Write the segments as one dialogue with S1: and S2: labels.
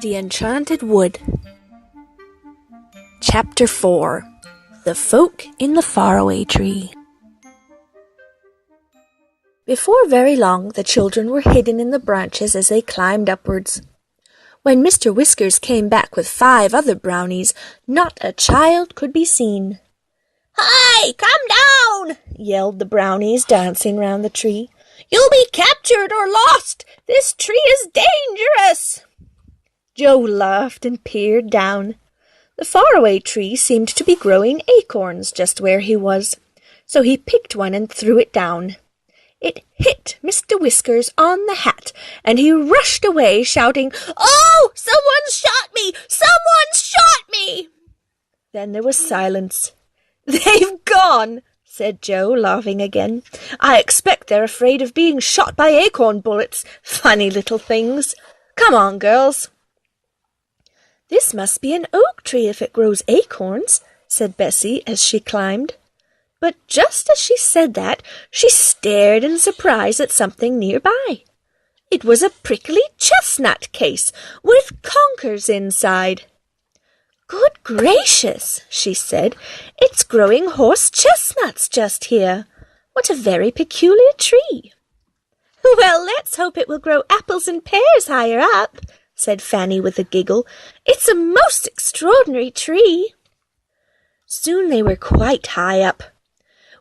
S1: The Enchanted Wood. Chapter 4. The Folk in the Faraway Tree. Before very long, the children were hidden in the branches as they climbed upwards. When Mr. Whiskers came back with 5 other brownies, not a child could be seen. "Hi, come down!" yelled the brownies, dancing round the tree. "You'll be captured or lost! This tree is dangerous!" Joe laughed and peered down. The faraway tree seemed to be growing acorns just where he was, so he picked one and threw it down. It hit Mr. Whiskers on the hat, and he rushed away, shouting, "Oh, someone's shot me! Someone's shot me!" Then there was silence. "They've gone," said Joe, laughing again. "I expect they're afraid of being shot by acorn bullets. Funny little things. Come on, girls." "This must be an oak tree if it grows acorns," said Bessie as she climbed. But just as she said that, she stared in surprise at something nearby. It was a prickly chestnut case with conkers inside. "Good gracious," she said, "it's growing horse chestnuts just here. What a very peculiar tree." "Well, let's hope it will grow apples and pears higher up," said Fanny with a giggle. "It's a most extraordinary tree." Soon they were quite high up.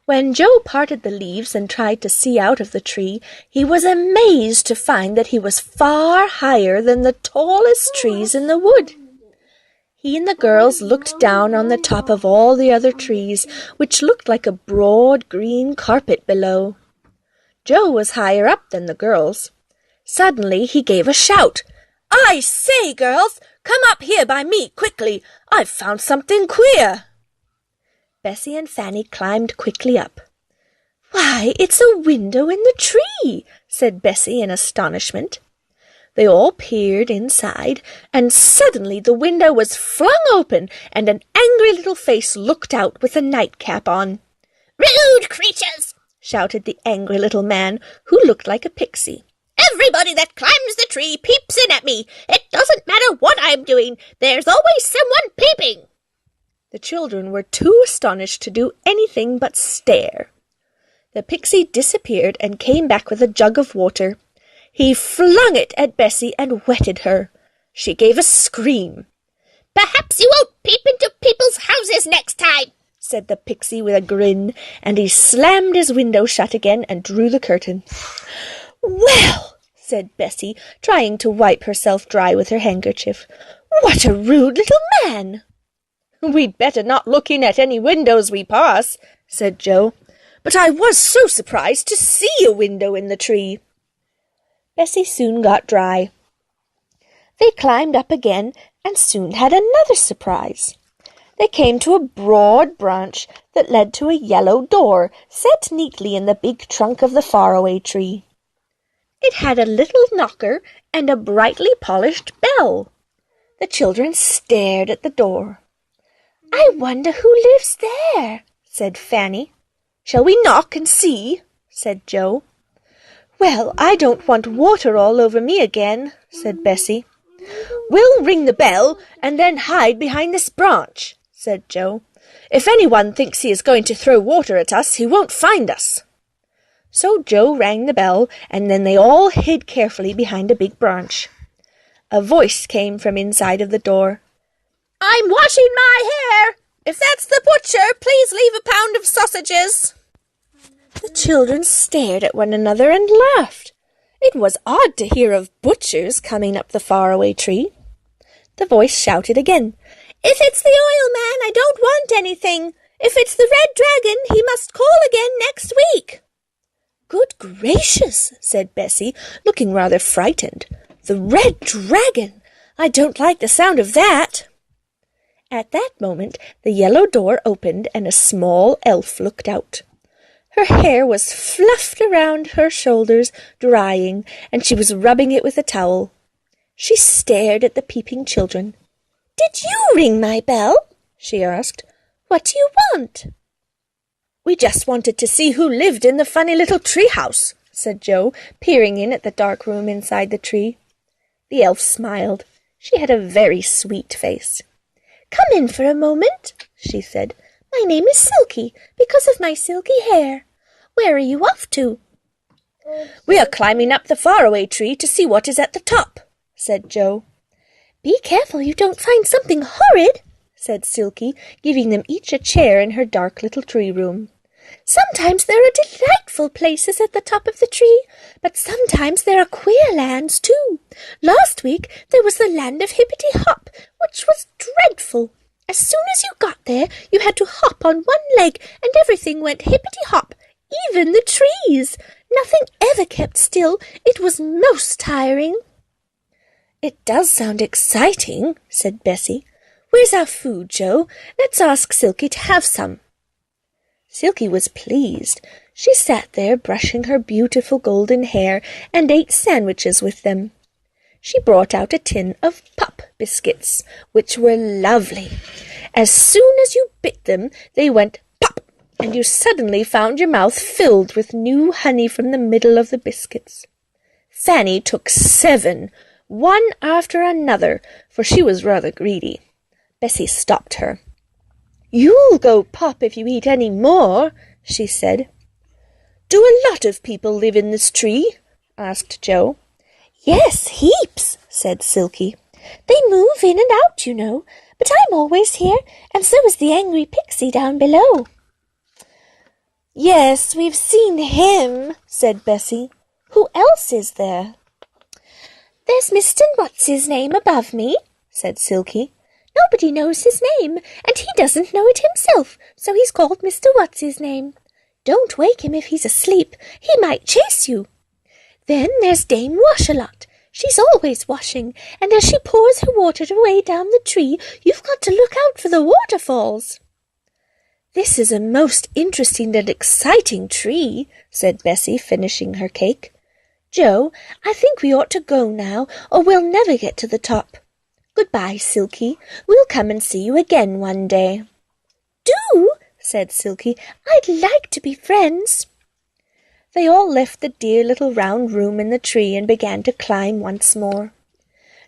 S1: When Joe parted the leaves and tried to see out of the tree, he was amazed to find that he was far higher than the tallest trees in the wood. He and the girls looked down on the top of all the other trees, which looked like a broad green carpet below. Joe was higher up than the girls. Suddenly he gave a shout. "I say, girls, come up here by me quickly. I've found something queer." Bessie and Fanny climbed quickly up. "Why, it's a window in the tree," said Bessie in astonishment. They all peered inside, and suddenly the window was flung open, and an angry little face looked out with a nightcap on. "Rude creatures!" shouted the angry little man, who looked like a pixie. "Everybody that climbs the tree peeps in at me. It doesn't matter what I'm doing. There's always someone peeping." The children were too astonished to do anything but stare. The pixie disappeared and came back with a jug of water. He flung it at Bessie and wetted her. She gave a scream. "Perhaps you won't peep into people's houses next time," said the pixie with a grin, and he slammed his window shut again and drew the curtain. "Well," said Bessie, trying to wipe herself dry with her handkerchief, "what a rude little man!" "We'd better not look in at any windows we pass," said Joe. "But I was so surprised to see a window in the tree." Bessie soon got dry. They climbed up again and soon had another surprise. They came to a broad branch that led to a yellow door set neatly in the big trunk of the faraway tree. It had a little knocker and a brightly polished bell. The children stared at the door. "I wonder who lives there," said Fanny. "Shall we knock and see?" said Joe. "Well, I don't want water all over me again," said Bessie. "We'll ring the bell and then hide behind this branch," said Joe. "If anyone thinks he is going to throw water at us, he won't find us." So Joe rang the bell, and then they all hid carefully behind a big branch. A voice came from inside of the door. "I'm washing my hair. If that's the butcher, please leave a pound of sausages." The children stared at one another and laughed. It was odd to hear of butchers coming up the faraway tree. The voice shouted again. "If it's the oil man, I don't want anything. If it's the red dragon, he must call again next week." "Good gracious," said Bessie, looking rather frightened. "The red dragon! I don't like the sound of that." At that moment the yellow door opened and a small elf looked out. Her hair was fluffed around her shoulders, drying, and she was rubbing it with a towel. She stared at the peeping children. "Did you ring my bell?" she asked. "What do you want?" "We just wanted to see who lived in the funny little tree house," said Joe, peering in at the dark room inside the tree. The elf smiled. She had a very sweet face. "Come in for a moment," she said. "My name is Silky, because of my silky hair. Where are you off to?"
S2: "We are climbing up the Faraway tree to see what is at the top," said Joe.
S1: "Be careful you don't find something horrid," said Silky, giving them each a chair in her dark little tree room. "Sometimes there are delightful places at the top of the tree, but sometimes there are queer lands too. Last week there was the land of Hippity-Hop, which was dreadful. As soon as you got there, you had to hop on one leg, and everything went hippity-hop, even the trees. Nothing ever kept still. It was most tiring."
S2: "It does sound exciting," said Bessie. "Where's our food, Joe? Let's ask Silky to have some."
S1: Silky was pleased. She sat there brushing her beautiful golden hair and ate sandwiches with them. She brought out a tin of pup biscuits, which were lovely. As soon as you bit them, they went pop, and you suddenly found your mouth filled with new honey from the middle of the biscuits. Fanny took 7, one after another, for she was rather greedy. Bessie stopped her. "You'll go pop if you eat any more," she said. "Do a lot of people live in this tree?" asked Joe.
S2: "Yes, heaps," said Silky. "They move in and out, you know, but I'm always here, and so is the angry pixie down below."
S1: "Yes, we've seen him," said Bessie. "Who else is there?"
S2: "There's Mr. What's-his-name above me," said Silky. "Nobody knows his name, and he doesn't know it himself, so he's called Mr. What's-his-name. Don't wake him if he's asleep. He might chase you. Then there's Dame Wash-a-Lot. She's always washing, and as she pours her water away down the tree, you've got to look out for the waterfalls."
S1: "This is a most interesting and exciting tree," said Bessie, finishing her cake. "Joe, I think we ought to go now, or we'll never get to the top. Goodbye, Silky. We'll come and see you again one day."
S2: "Do," said Silky. "I'd like to be friends."
S1: They all left the dear little round room in the tree and began to climb once more.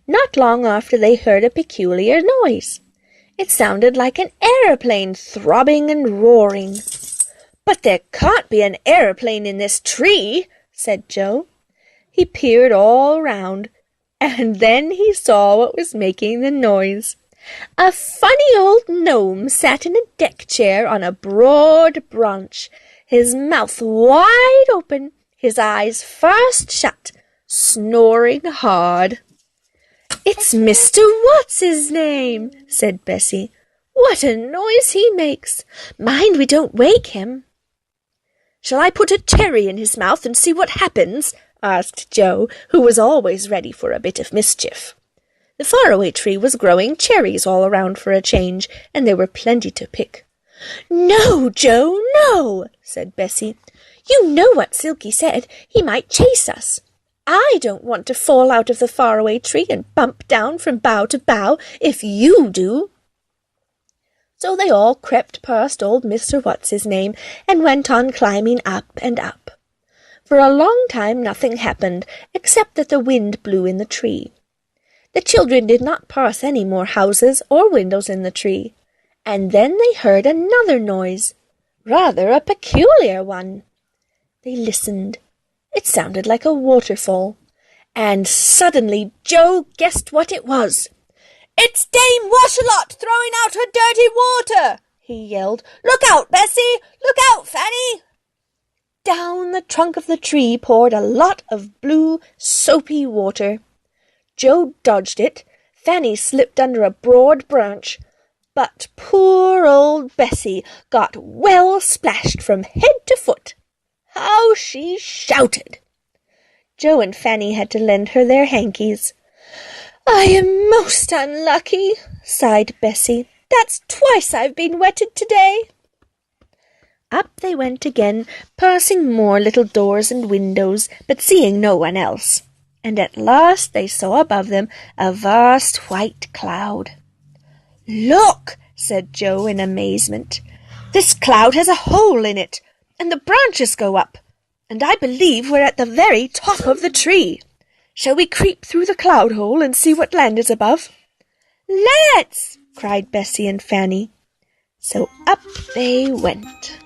S1: Not long after they heard a peculiar noise. It sounded like an aeroplane throbbing and roaring. "But there can't be an aeroplane in this tree," said Joe. He peered all round, and then he saw what was making the noise. A funny old gnome sat in a deck chair on a broad branch, his mouth wide open, his eyes fast shut, snoring hard. "It's Mr. What's-his-name," said Bessie. "What a noise he makes! Mind we don't wake him." "Shall I put a cherry in his mouth and see what happens?" asked Joe, who was always ready for a bit of mischief. The Faraway tree was growing cherries all around for a change, and there were plenty to pick. "No, Joe, no," said Bessie. "You know what Silky said. He might chase us. I don't want to fall out of the Faraway tree and bump down from bough to bough, if you do." So they all crept past old Mr. What's-his-name and went on climbing up and up. For a long time nothing happened, except that the wind blew in the tree. The children did not pass any more houses or windows in the tree, and then they heard another noise, rather a peculiar one. They listened. It sounded like a waterfall, and suddenly Joe guessed what it was. "It's Dame Wash-a-Lot throwing out her dirty water!" he yelled. "Look out, Bessie! Look out, Fanny!" Down the trunk of the tree poured a lot of blue, soapy water. Joe dodged it. Fanny slipped under a broad branch. But poor old Bessie got well splashed from head to foot. How she shouted! Joe and Fanny had to lend her their hankies. "I am most unlucky," sighed Bessie. "That's twice I've been wetted today." Up they went again, passing more little doors and windows, but seeing no one else. And at last they saw above them a vast white cloud. "Look!" said Joe in amazement. "This cloud has a hole in it, and the branches go up, and I believe we're at the very top of the tree." Shall we creep through the cloud hole and see what land is above?"
S2: "Let's!"
S1: cried Bessie and Fanny. So up they went.